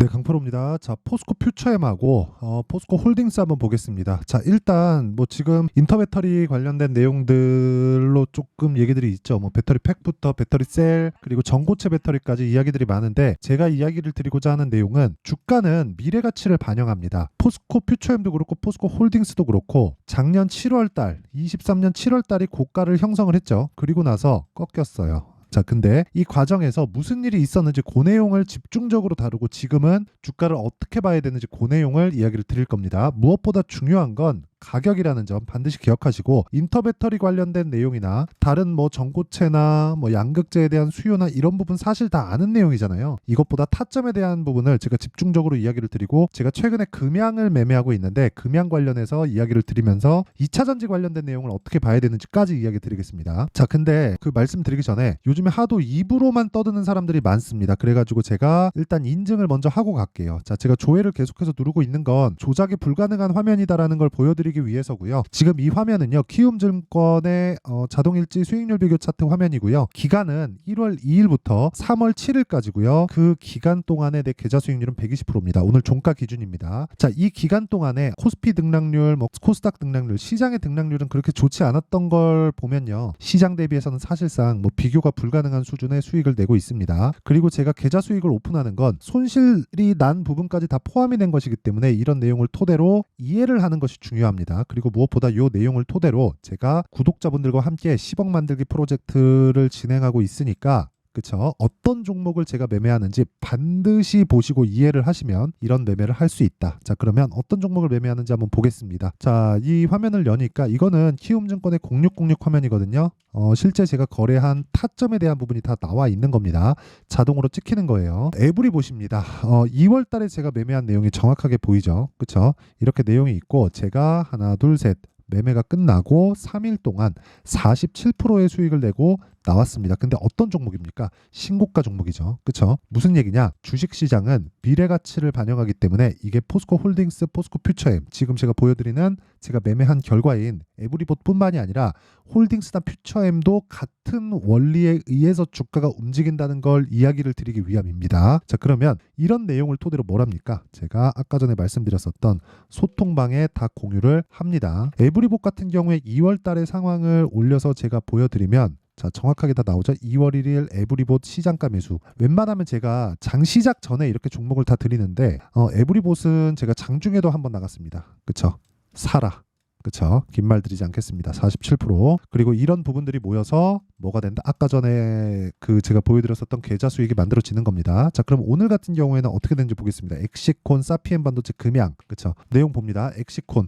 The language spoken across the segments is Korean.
네, 강프로입니다. 자, 포스코 퓨처엠하고 포스코 홀딩스 한번 보겠습니다. 자, 일단 뭐 지금 인터배터리 관련된 내용들로 조금 얘기들이 있죠. 뭐 배터리 팩부터 배터리 셀 그리고 전고체 배터리까지 이야기들이 많은데, 제가 이야기를 드리고자 하는 내용은 주가는 미래 가치를 반영합니다. 포스코 퓨처엠도 그렇고 포스코 홀딩스도 그렇고 작년 7월 달, 23년 7월 달이 고가를 형성을 했죠. 그리고 나서 꺾였어요. 자, 근데 이 과정에서 무슨 일이 있었는지 그 내용을 집중적으로 다루고, 지금은 주가를 어떻게 봐야 되는지 그 내용을 이야기를 드릴 겁니다. 무엇보다 중요한 건 가격이라는 점 반드시 기억하시고, 인터배터리 관련된 내용이나 다른 뭐 전고체나 뭐 양극재에 대한 수요나 이런 부분 사실 다 아는 내용이잖아요. 이것보다 타점에 대한 부분을 제가 집중적으로 이야기를 드리고, 제가 최근에 금양을 매매하고 있는데 금양 관련해서 이야기를 드리면서 2차 전지 관련된 내용을 어떻게 봐야 되는지까지 이야기 드리겠습니다. 자, 근데 그 말씀드리기 전에 요즘에 하도 입으로만 떠드는 사람들이 많습니다. 그래가지고 제가 일단 인증을 먼저 하고 갈게요. 자, 제가 조회를 계속해서 누르고 있는 건 조작이 불가능한 화면이다라는 걸 보여드리기 위해서고요. 지금 이 화면은요, 키움증권의 자동일지 수익률 비교 차트 화면이고요. 기간은 1월 2일부터 3월 7일까지고요. 그 기간 동안의 내 계좌 수익률은 120%입니다. 오늘 종가 기준입니다. 자, 이 기간 동안에 코스피 등락률, 뭐 코스닥 등락률, 시장의 등락률은 그렇게 좋지 않았던 걸 보면요, 시장 대비해서는 사실상 뭐 비교가 불가능한 수준의 수익을 내고 있습니다. 그리고 제가 계좌 수익을 오픈하는 건 손실이 난 부분까지 다 포함이 된 것이기 때문에 이런 내용을 토대로 이해를 하는 것이 중요합니다. 그리고 무엇보다 이 내용을 토대로 제가 구독자분들과 함께 10억 만들기 프로젝트를 진행하고 있으니까, 그쵸? 어떤 종목을 제가 매매하는지 반드시 보시고 이해를 하시면 이런 매매를 할 수 있다. 자, 그러면 어떤 종목을 매매하는지 한번 보겠습니다. 자, 이 화면을 여니까 이거는 키움증권의 0606 화면이거든요. 실제 제가 거래한 타점에 대한 부분이 다 나와 있는 겁니다. 자동으로 찍히는 거예요. 에브리 보십니다. 2월 달에 제가 매매한 내용이 정확하게 보이죠. 그쵸? 이렇게 내용이 있고, 제가 하나, 둘, 셋 매매가 끝나고 3일 동안 47%의 수익을 내고 나왔습니다. 근데 어떤 종목입니까? 신고가 종목이죠. 그쵸? 무슨 얘기냐? 주식시장은 미래 가치를 반영하기 때문에 이게 포스코 홀딩스, 포스코 퓨처엠, 지금 제가 보여드리는 제가 매매한 결과인 에브리봇뿐만이 아니라 홀딩스나 퓨처엠도 같은 원리에 의해서 주가가 움직인다는 걸 이야기를 드리기 위함입니다. 자, 그러면 이런 내용을 토대로 뭘 합니까? 제가 아까 전에 말씀드렸었던 소통방에 다 공유를 합니다. 에브리봇 같은 경우에 2월 달의 상황을 올려서 제가 보여드리면, 자, 정확하게 다 나오죠. 2월 1일 에브리봇 시장가 매수. 웬만하면 제가 장 시작 전에 이렇게 종목을 다 드리는데, 에브리봇은 제가 장중에도 한번 나갔습니다. 그쵸? 사라. 그쵸? 긴 말 드리지 않겠습니다. 47%. 그리고 이런 부분들이 모여서 뭐가 된다? 아까 전에 그 제가 보여드렸었던 계좌 수익이 만들어지는 겁니다. 자, 그럼 오늘 같은 경우에는 어떻게 되는지 보겠습니다. 엑시콘, 사피엔 반도체, 금양. 그쵸? 내용 봅니다. 엑시콘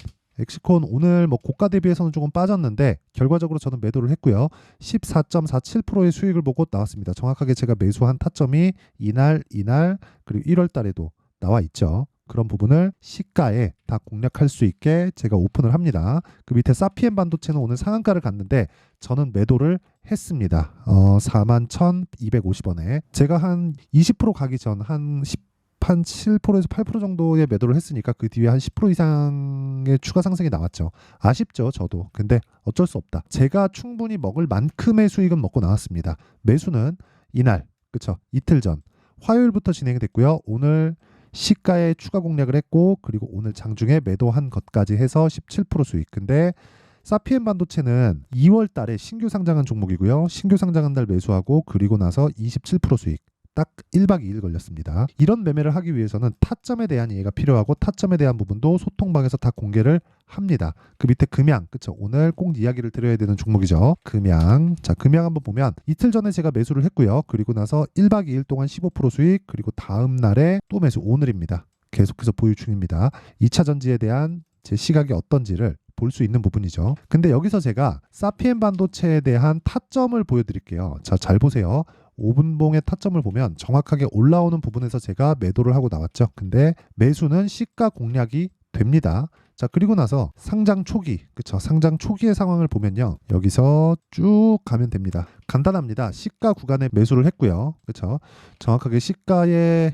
오늘 뭐 고가 대비해서는 조금 빠졌는데 결과적으로 저는 매도를 했고요. 14.47%의 수익을 보고 나왔습니다. 정확하게 제가 매수한 타점이 이날 그리고 1월 달에도 나와 있죠. 그런 부분을 시가에 다 공략할 수 있게 제가 오픈을 합니다. 그 밑에 사피엔 반도체는 오늘 상한가를 갔는데 저는 매도를 했습니다. 41,250원에 제가 한 20% 가기 전 한 7%에서 8% 정도의 매도를 했으니까 그 뒤에 한 10% 이상의 추가 상승이 나왔죠. 아쉽죠, 저도. 근데 어쩔 수 없다. 제가 충분히 먹을 만큼의 수익은 먹고 나왔습니다. 매수는 이날, 그쵸? 이틀 전 화요일부터 진행이 됐고요. 오늘 시가에 추가 공략을 했고, 그리고 오늘 장중에 매도한 것까지 해서 17% 수익. 근데 사피엔 반도체는 2월 달에 신규 상장한 종목이고요. 신규 상장한 날 매수하고 그리고 나서 27% 수익. 딱 1박 2일 걸렸습니다. 이런 매매를 하기 위해서는 타점에 대한 이해가 필요하고, 타점에 대한 부분도 소통방에서 다 공개를 합니다. 그 밑에 금양, 그쵸? 오늘 꼭 이야기를 드려야 되는 종목이죠. 금양. 자, 금양 한번 보면 이틀 전에 제가 매수를 했고요. 그리고 나서 1박 2일 동안 15% 수익, 그리고 다음 날에 또 매수. 오늘입니다. 계속해서 보유 중입니다. 2차 전지에 대한 제 시각이 어떤지를 볼 수 있는 부분이죠. 근데 여기서 제가 사피엔 반도체에 대한 타점을 보여드릴게요. 자, 잘 보세요. 5분봉의 타점을 보면 정확하게 올라오는 부분에서 제가 매도를 하고 나왔죠. 근데 매수는 시가 공략이 됩니다. 자, 그리고 나서 상장 초기, 그쵸? 상장 초기의 상황을 보면요, 여기서 쭉 가면 됩니다. 간단합니다. 시가 구간에 매수를 했고요. 그쵸? 정확하게 시가에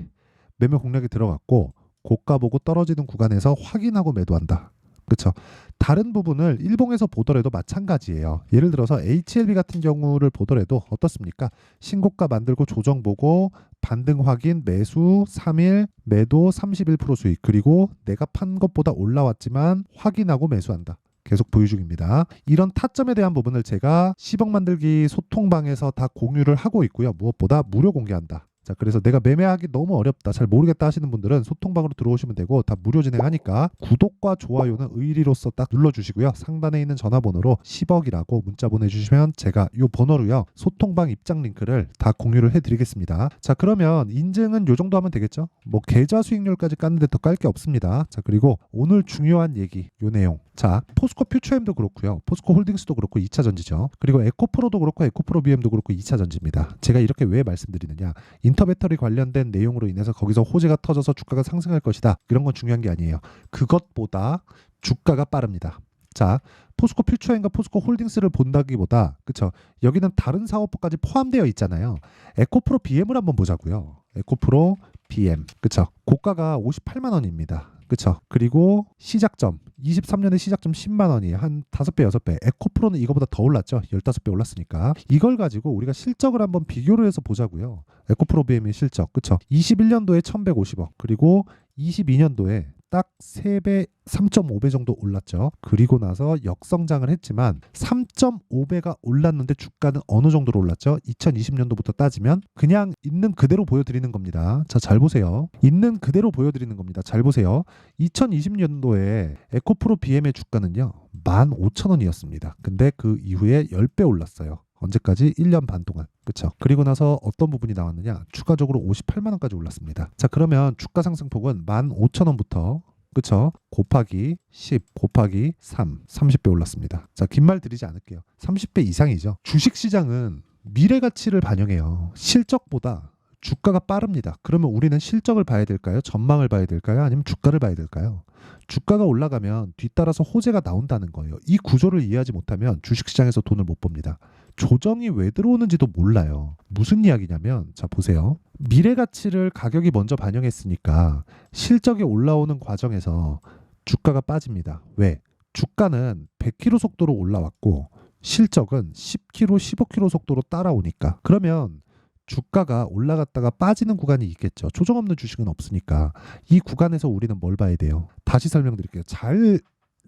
매매 공략이 들어갔고, 고가 보고 떨어지는 구간에서 확인하고 매도한다. 그쵸? 다른 부분을 일봉에서 보더라도 마찬가지예요. 예를 들어서 HLB 같은 경우를 보더라도 어떻습니까? 신고가 만들고 조정 보고 반등 확인, 매수 3일, 매도 31% 수익. 그리고 내가 판 것보다 올라왔지만 확인하고 매수한다. 계속 보유 중입니다. 이런 타점에 대한 부분을 제가 10억 만들기 소통방에서 다 공유를 하고 있고요. 무엇보다 무료 공개한다. 자, 그래서 내가 매매하기 너무 어렵다, 잘 모르겠다 하시는 분들은 소통방으로 들어오시면 되고 다 무료 진행하니까 구독과 좋아요는 의리로서 딱 눌러주시고요. 상단에 있는 전화번호로 10억이라고 문자 보내주시면 제가 이 번호로요 소통방 입장 링크를 다 공유를 해드리겠습니다. 자, 그러면 인증은 요 정도 하면 되겠죠? 뭐 계좌 수익률까지 깠는데 더 깔 게 없습니다. 자, 그리고 오늘 중요한 얘기 요 내용. 자, 포스코 퓨처엠도 그렇고요. 포스코 홀딩스도 그렇고 2차 전지죠. 그리고 에코프로도 그렇고 에코프로 BM도 그렇고 2차 전지입니다. 제가 이렇게 왜 말씀드리느냐? 인터배터리 관련된 내용으로 인해서 거기서 호재가 터져서 주가가 상승할 것이다. 이런 건 중요한 게 아니에요. 그것보다 주가가 빠릅니다. 자, 포스코 퓨처엠과 포스코 홀딩스를 본다기보다 그쵸? 여기는 다른 사업부까지 포함되어 있잖아요. 에코프로 BM을 한번 보자고요. 에코프로 BM 그쵸? 고가가 58만 원입니다. 그쵸? 그리고 시작점 23년에 시작점 10만 원이에요. 한 5배, 6배. 에코프로는 이거보다 더 올랐죠. 15배 올랐으니까. 이걸 가지고 우리가 실적을 한번 비교를 해서 보자고요. 에코프로 BM의 실적. 그쵸? 21년도에 1150억. 그리고 22년도에 딱 3배, 3.5배 정도 올랐죠. 그리고 나서 역성장을 했지만 3.5배가 올랐는데 주가는 어느 정도로 올랐죠? 2020년도부터 따지면 그냥 있는 그대로 보여드리는 겁니다. 자, 잘 보세요. 있는 그대로 보여드리는 겁니다. 잘 보세요. 2020년도에 에코프로 BM의 주가는요 15,000원이었습니다. 근데 그 이후에 10배 올랐어요. 언제까지? 1년 반 동안. 그쵸? 그리고 나서 어떤 부분이 나왔느냐? 추가적으로 58만 원까지 올랐습니다. 자, 그러면 주가 상승폭은 15,000원부터 그쵸? 곱하기 10 곱하기 3 30배 올랐습니다. 자, 긴 말 드리지 않을게요. 30배 이상이죠. 주식시장은 미래 가치를 반영해요. 실적보다 주가가 빠릅니다. 그러면 우리는 실적을 봐야 될까요? 전망을 봐야 될까요? 아니면 주가를 봐야 될까요? 주가가 올라가면 뒤따라서 호재가 나온다는 거예요. 이 구조를 이해하지 못하면 주식시장에서 돈을 못 법니다. 조정이 왜 들어오는지도 몰라요. 무슨 이야기냐면 자, 보세요. 미래 가치를 가격이 먼저 반영했으니까 실적이 올라오는 과정에서 주가가 빠집니다. 왜? 주가는 100km 속도로 올라왔고 실적은 10km, 15km 속도로 따라오니까. 그러면 주가가 올라갔다가 빠지는 구간이 있겠죠. 조정 없는 주식은 없으니까. 이 구간에서 우리는 뭘 봐야 돼요? 다시 설명드릴게요.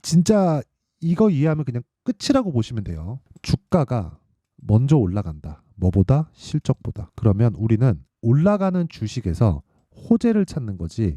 진짜 이거 이해하면 그냥 끝이라고 보시면 돼요. 주가가 먼저 올라간다. 뭐보다? 실적보다. 그러면 우리는 올라가는 주식에서 호재를 찾는 거지,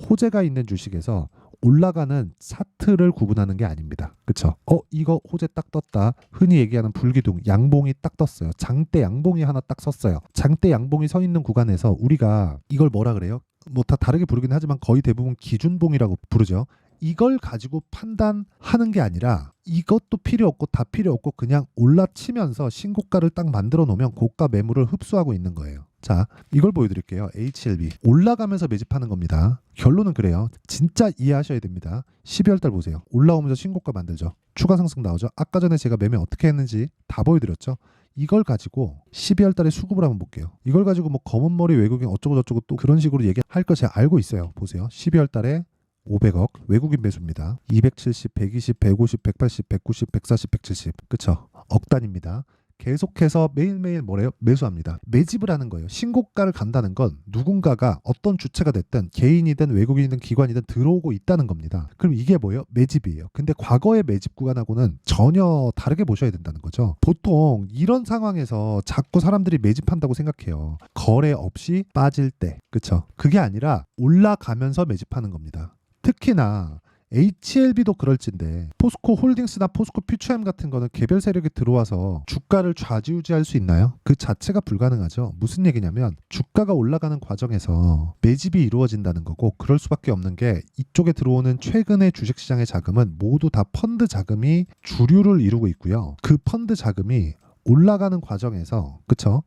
호재가 있는 주식에서 올라가는 차트를 구분하는 게 아닙니다. 그쵸? 이거 호재 딱 떴다. 흔히 얘기하는 불기둥, 양봉이 딱 떴어요. 장대 양봉이 하나 딱 섰어요. 장대 양봉이 서 있는 구간에서 우리가 이걸 뭐라 그래요? 뭐 다 다르게 부르긴 하지만 거의 대부분 기준봉이라고 부르죠. 이걸 가지고 판단하는 게 아니라 이것도 필요 없고 다 필요 없고 그냥 올라치면서 신고가를 딱 만들어 놓으면 고가 매물을 흡수하고 있는 거예요. 자, 이걸 보여드릴게요. HLB 올라가면서 매집하는 겁니다. 결론은 그래요. 진짜 이해하셔야 됩니다. 12월 달 보세요. 올라오면서 신고가 만들죠. 추가 상승 나오죠. 아까 전에 제가 매매 어떻게 했는지 다 보여드렸죠. 이걸 가지고 12월 달에 수급을 한번 볼게요. 이걸 가지고 뭐 검은 머리 외국인 어쩌고 저쩌고 또 그런 식으로 얘기할 거 제가 알고 있어요. 보세요. 12월 달에 500억 외국인 매수입니다. 270, 120, 150, 180, 190, 140, 170. 그쵸? 억 단위입니다. 계속해서 매일매일 뭐래요? 매수합니다. 매집을 하는 거예요. 신고가를 간다는 건 누군가가 어떤 주체가 됐든 개인이든 외국인이든 기관이든 들어오고 있다는 겁니다. 그럼 이게 뭐예요? 매집이에요. 근데 과거의 매집 구간하고는 전혀 다르게 보셔야 된다는 거죠. 보통 이런 상황에서 자꾸 사람들이 매집한다고 생각해요. 거래 없이 빠질 때. 그쵸? 그게 아니라 올라가면서 매집하는 겁니다. 특히나 HLB도 그럴진데 포스코 홀딩스나 포스코 퓨처엠 같은 거는 개별 세력이 들어와서 주가를 좌지우지할 수 있나요? 그 자체가 불가능하죠. 무슨 얘기냐면 주가가 올라가는 과정에서 매집이 이루어진다는 거고, 그럴 수밖에 없는 게 이쪽에 들어오는 최근의 주식시장의 자금은 모두 다 펀드 자금이 주류를 이루고 있고요. 그 펀드 자금이 올라가는 과정에서 그쵸?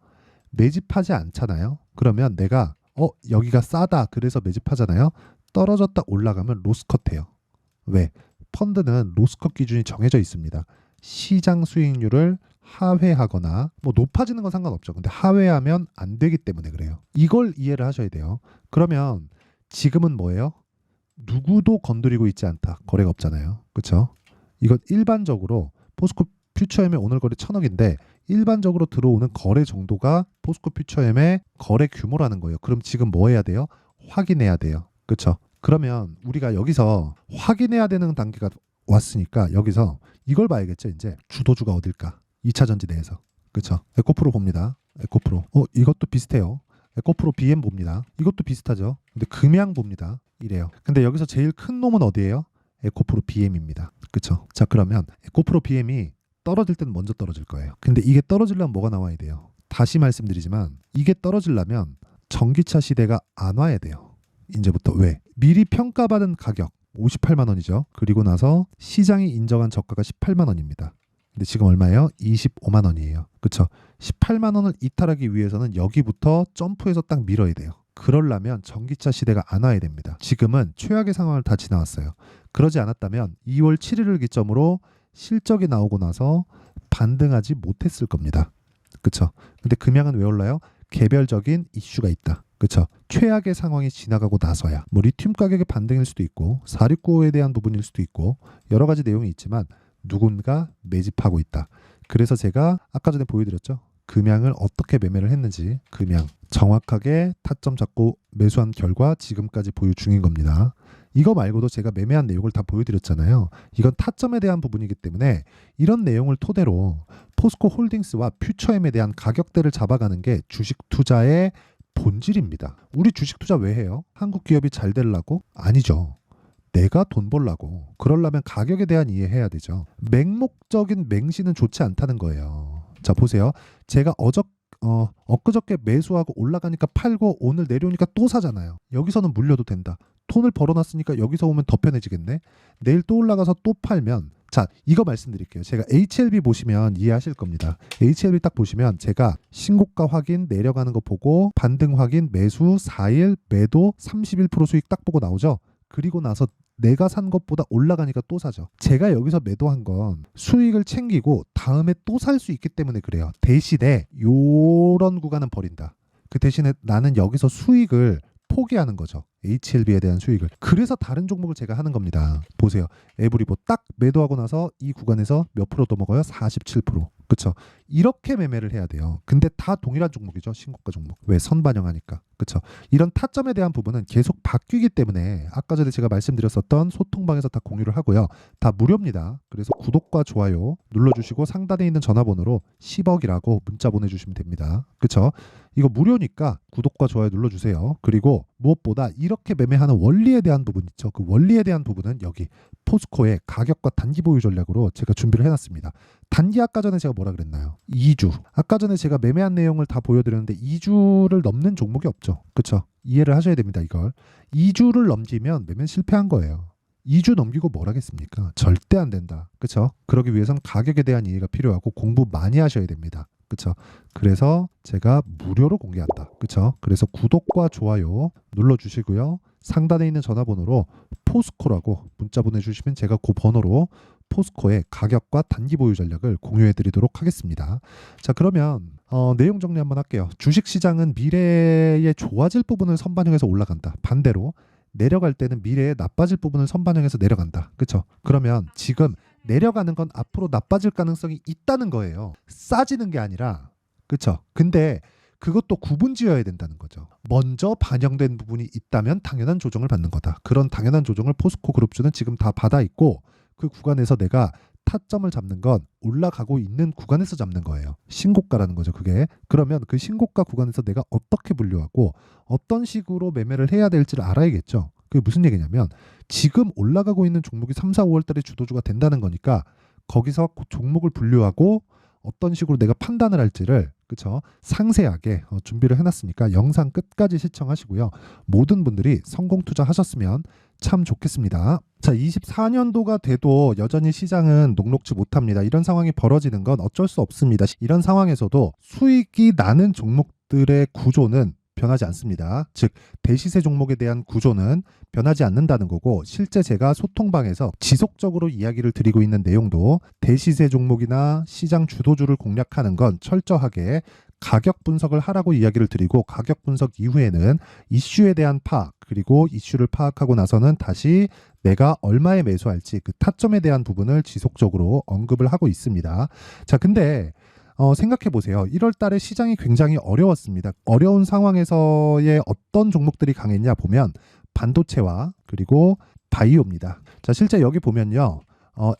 매집하지 않잖아요. 그러면 내가 여기가 싸다 그래서 매집하잖아요. 떨어졌다 올라가면 로스컷해요. 왜? 펀드는 로스컷 기준이 정해져 있습니다. 시장 수익률을 하회하거나 뭐 높아지는 건 상관없죠. 근데 하회하면 안 되기 때문에 그래요. 이걸 이해를 하셔야 돼요. 그러면 지금은 뭐예요? 누구도 건드리고 있지 않다. 거래가 없잖아요. 그렇죠? 이건 일반적으로 포스코 퓨처엠의 오늘 거래 1,000억인데 일반적으로 들어오는 거래 정도가 포스코 퓨처엠의 거래 규모라는 거예요. 그럼 지금 뭐 해야 돼요? 확인해야 돼요. 그렇죠? 그러면 우리가 여기서 확인해야 되는 단계가 왔으니까 여기서 이걸 봐야겠죠. 이제 주도주가 어딜까? 2차 전지 내에서. 그렇죠? 에코프로 봅니다. 에코프로. 이것도 비슷해요. 에코프로 BM 봅니다. 이것도 비슷하죠. 근데 금양 봅니다. 이래요. 근데 여기서 제일 큰 놈은 어디예요? 에코프로 BM입니다. 그렇죠? 자, 그러면 에코프로 BM이 떨어질 때는 먼저 떨어질 거예요. 근데 이게 떨어지려면 뭐가 나와야 돼요? 다시 말씀드리지만 이게 떨어지려면 전기차 시대가 안 와야 돼요. 이제부터. 왜? 미리 평가받은 가격 58만 원이죠. 그리고 나서 시장이 인정한 저가가 18만 원입니다. 근데 지금 얼마예요? 25만 원이에요. 그렇죠? 18만 원을 이탈하기 위해서는 여기부터 점프해서 딱 밀어야 돼요. 그러려면 전기차 시대가 안 와야 됩니다. 지금은 최악의 상황을 다 지나왔어요. 그러지 않았다면 2월 7일을 기점으로 실적이 나오고 나서 반등하지 못했을 겁니다. 그렇죠? 근데 금양은 왜 올라요? 개별적인 이슈가 있다. 그렇죠? 최악의 상황이 지나가고 나서야 뭐 리튬 가격의 반등일 수도 있고 4695에 대한 부분일 수도 있고 여러 가지 내용이 있지만 누군가 매집하고 있다. 그래서 제가 아까 전에 보여드렸죠. 금양을 어떻게 매매를 했는지 금양 정확하게 타점 잡고 매수한 결과 지금까지 보유 중인 겁니다. 이거 말고도 제가 매매한 내용을 다 보여드렸잖아요. 이건 타점에 대한 부분이기 때문에 이런 내용을 토대로 포스코 홀딩스와 퓨처엠에 대한 가격대를 잡아가는 게 주식 투자의 본질입니다. 우리 주식 투자 왜 해요? 한국 기업이 잘 되려고? 아니죠. 내가 돈 벌라고. 그러려면 가격에 대한 이해해야 되죠. 맹목적인 맹신은 좋지 않다는 거예요. 자, 보세요. 제가 엊그저께 매수하고 올라가니까 팔고 오늘 내려오니까 또 사잖아요. 여기서는 물려도 된다. 돈을 벌어놨으니까 여기서 오면 더 편해지겠네. 내일 또 올라가서 또 팔면 자, 이거 말씀드릴게요. 제가 HLB 보시면 이해하실 겁니다. HLB 딱 보시면 제가 신고가 확인 내려가는 거 보고 반등 확인 매수 4일 매도 31% 수익 딱 보고 나오죠. 그리고 나서 내가 산 것보다 올라가니까 또 사죠. 제가 여기서 매도한 건 수익을 챙기고 다음에 또 살 수 있기 때문에 그래요. 대신에 요런 구간은 버린다. 그 대신에 나는 여기서 수익을 포기하는 거죠. HLB에 대한 수익을. 그래서 다른 종목을 제가 하는 겁니다. 보세요. 에브리보 딱 매도하고 나서 이 구간에서 몇 프로 더 먹어요? 47%. 그쵸? 이렇게 매매를 해야 돼요. 근데 다 동일한 종목이죠. 신고가 종목. 왜? 선반영하니까. 그쵸? 이런 타점에 대한 부분은 계속 바뀌기 때문에 아까 전에 제가 말씀드렸었던 소통방에서 다 공유를 하고요. 다 무료입니다. 그래서 구독과 좋아요 눌러주시고 상단에 있는 전화번호로 10억이라고 문자 보내주시면 됩니다. 그쵸? 이거 무료니까 구독과 좋아요 눌러주세요. 그리고 무엇보다 이렇게 매매하는 원리에 대한 부분 있죠. 그 원리에 대한 부분은 여기 포스코의 가격과 단기 보유 전략으로 제가 준비를 해놨습니다. 단기 아까 전에 제가 뭐라 그랬나요? 2주. 아까 전에 제가 매매한 내용을 다 보여드렸는데 2주를 넘는 종목이 없죠. 그렇죠? 이해를 하셔야 됩니다. 이걸. 2주를 넘기면 매매 실패한 거예요. 2주 넘기고 뭘 하겠습니까? 절대 안 된다. 그렇죠? 그러기 위해선 가격에 대한 이해가 필요하고 공부 많이 하셔야 됩니다. 그렇죠? 그래서 제가 무료로 공개한다. 그렇죠? 그래서 구독과 좋아요 눌러주시고요. 상단에 있는 전화번호로 포스코라고 문자 보내주시면 제가 그 번호로 포스코의 가격과 단기 보유 전략을 공유해 드리도록 하겠습니다. 자, 그러면 내용 정리 한번 할게요. 주식시장은 미래에 좋아질 부분을 선반영해서 올라간다. 반대로 내려갈 때는 미래에 나빠질 부분을 선반영해서 내려간다. 그렇죠? 그러면 지금 내려가는 건 앞으로 나빠질 가능성이 있다는 거예요. 싸지는 게 아니라. 그렇죠? 근데 그것도 구분지어야 된다는 거죠. 먼저 반영된 부분이 있다면 당연한 조정을 받는 거다. 그런 당연한 조정을 포스코 그룹주는 지금 다 받아 있고 그 구간에서 내가 타점을 잡는 건 올라가고 있는 구간에서 잡는 거예요. 신고가라는 거죠, 그게. 그러면 그 신고가 구간에서 내가 어떻게 분류하고 어떤 식으로 매매를 해야 될지를 알아야겠죠. 그게 무슨 얘기냐면 지금 올라가고 있는 종목이 3, 4, 5월 달에 주도주가 된다는 거니까 거기서 그 종목을 분류하고 어떤 식으로 내가 판단을 할지를 그쵸? 상세하게 준비를 해놨으니까 영상 끝까지 시청하시고요. 모든 분들이 성공 투자하셨으면 참 좋겠습니다. 자, 24년도가 돼도 여전히 시장은 녹록지 못합니다. 이런 상황이 벌어지는 건 어쩔 수 없습니다. 이런 상황에서도 수익이 나는 종목들의 구조는 변하지 않습니다. 즉 대시세 종목에 대한 구조는 변하지 않는다는 거고 실제 제가 소통방에서 지속적으로 이야기를 드리고 있는 내용도 대시세 종목이나 시장 주도주를 공략하는 건 철저하게 가격 분석을 하라고 이야기를 드리고 가격 분석 이후에는 이슈에 대한 파악 그리고 이슈를 파악하고 나서는 다시 내가 얼마에 매수할지 그 타점에 대한 부분을 지속적으로 언급을 하고 있습니다. 자, 근데 생각해 보세요. 1월 달에 시장이 굉장히 어려웠습니다. 어려운 상황에서의 어떤 종목들이 강했냐 보면 반도체와 그리고 바이오입니다. 자, 실제 여기 보면요.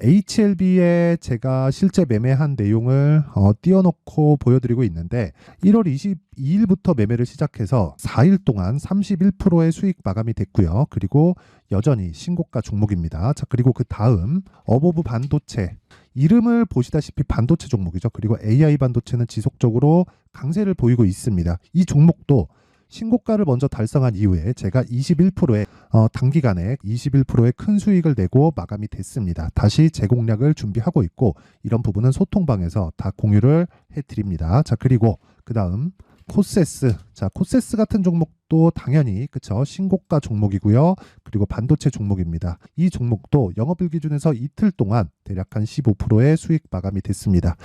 HLB에 제가 실제 매매한 내용을 띄워놓고 보여드리고 있는데 1월 22일부터 매매를 시작해서 4일 동안 31%의 수익 마감이 됐고요. 그리고 여전히 신고가 종목입니다. 자, 그리고 그 다음 어보브 반도체 이름을 보시다시피 반도체 종목이죠. 그리고 AI 반도체는 지속적으로 강세를 보이고 있습니다. 이 종목도 신고가를 먼저 달성한 이후에 제가 21%의 단기간에 21%의 큰 수익을 내고 마감이 됐습니다. 다시 재공략을 준비하고 있고 이런 부분은 소통방에서 다 공유를 해드립니다. 자, 그리고 그 다음 코세스. 자, 코세스 같은 종목도 당연히 그쵸 신고가 종목이고요. 그리고 반도체 종목입니다. 이 종목도 영업일 기준에서 이틀 동안 대략 한 15%의 수익 마감이 됐습니다.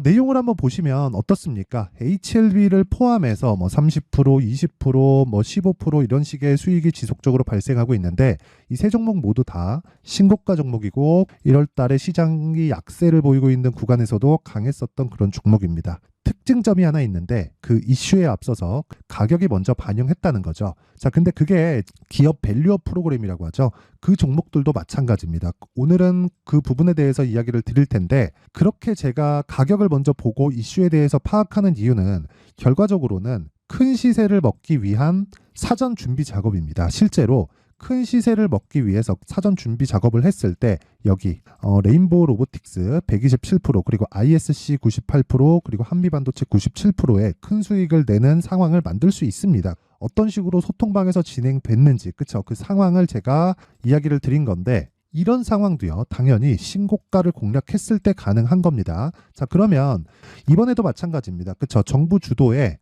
내용을 한번 보시면 어떻습니까? HLB를 포함해서 뭐 30%, 20%, 뭐 15% 이런 식의 수익이 지속적으로 발생하고 있는데 이 세 종목 모두 다 신고가 종목이고 1월 달에 시장이 약세를 보이고 있는 구간에서도 강했었던 그런 종목입니다. 특징점이 하나 있는데 그 이슈에 앞서서 가격이 먼저 반영했다는 거죠. 자, 근데 그게 기업 밸류업 프로그램이라고 하죠. 그 종목들도 마찬가지입니다. 오늘은 그 부분에 대해서 이야기를 드릴 텐데 그렇게 제가 가격을 먼저 보고 이슈에 대해서 파악하는 이유는 결과적으로는 큰 시세를 먹기 위한 사전 준비 작업입니다. 실제로 큰 시세를 먹기 위해서 사전 준비 작업을 했을 때 여기 레인보우 로보틱스 127% 그리고 ISC 98% 그리고 한미반도체 97%의 큰 수익을 내는 상황을 만들 수 있습니다. 어떤 식으로 소통방에서 진행됐는지 그쵸? 그 상황을 제가 이야기를 드린 건데 이런 상황도요 당연히 신고가를 공략했을 때 가능한 겁니다. 자, 그러면 이번에도 마찬가지입니다. 그쵸? 정부 주도의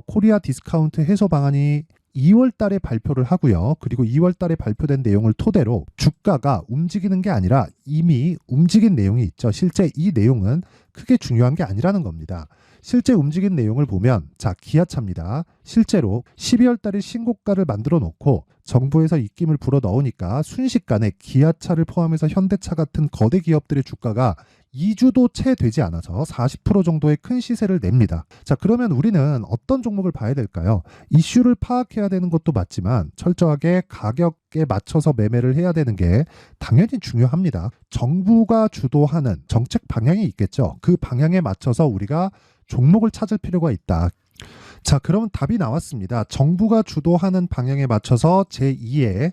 코리아 디스카운트 해소 방안이 2월 달에 발표를 하고요. 그리고 2월 달에 발표된 내용을 토대로 주가가 움직이는 게 아니라 이미 움직인 내용이 있죠. 실제 이 내용은 크게 중요한 게 아니라는 겁니다. 실제 움직인 내용을 보면 자, 기아차입니다. 실제로 12월 달에 신고가를 만들어 놓고 정부에서 입김을 불어 넣으니까 순식간에 기아차를 포함해서 현대차 같은 거대 기업들의 주가가 2주도 채 되지 않아서 40% 정도의 큰 시세를 냅니다. 자, 그러면 우리는 어떤 종목을 봐야 될까요? 이슈를 파악해야 되는 것도 맞지만 철저하게 가격에 맞춰서 매매를 해야 되는 게 당연히 중요합니다. 정부가 주도하는 정책 방향이 있겠죠. 그 방향에 맞춰서 우리가 종목을 찾을 필요가 있다. 자, 그러면 답이 나왔습니다. 정부가 주도하는 방향에 맞춰서 제2의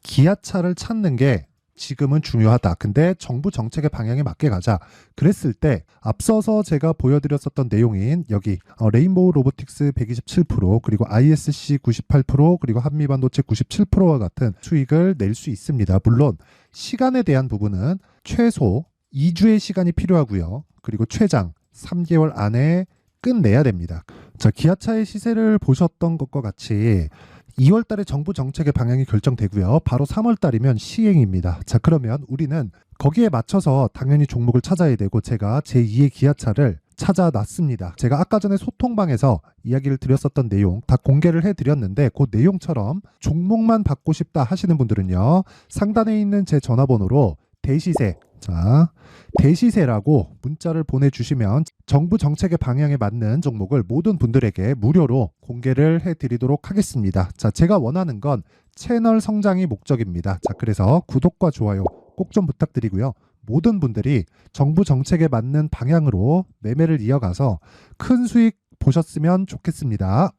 기아차를 찾는 게 지금은 중요하다. 근데 정부 정책의 방향에 맞게 가자. 그랬을 때 앞서서 제가 보여드렸었던 내용인 여기 레인보우 로보틱스 127% 그리고 ISC 98% 그리고 한미반도체 97%와 같은 수익을 낼 수 있습니다. 물론 시간에 대한 부분은 최소 2주의 시간이 필요하고요. 그리고 최장 3개월 안에 끝내야 됩니다. 자, 기아차의 시세를 보셨던 것과 같이 2월 달에 정부 정책의 방향이 결정되고요. 바로 3월 달이면 시행입니다. 자, 그러면 우리는 거기에 맞춰서 당연히 종목을 찾아야 되고 제가 제2의 기아차를 찾아놨습니다. 제가 아까 전에 소통방에서 이야기를 드렸었던 내용 다 공개를 해드렸는데 그 내용처럼 종목만 받고 싶다 하시는 분들은요. 상단에 있는 제 전화번호로 대시세 자, 대시세라고 문자를 보내주시면 정부 정책의 방향에 맞는 종목을 모든 분들에게 무료로 공개를 해드리도록 하겠습니다. 자, 제가 원하는 건 채널 성장이 목적입니다. 자, 그래서 구독과 좋아요 꼭 좀 부탁드리고요. 모든 분들이 정부 정책에 맞는 방향으로 매매를 이어가서 큰 수익 보셨으면 좋겠습니다.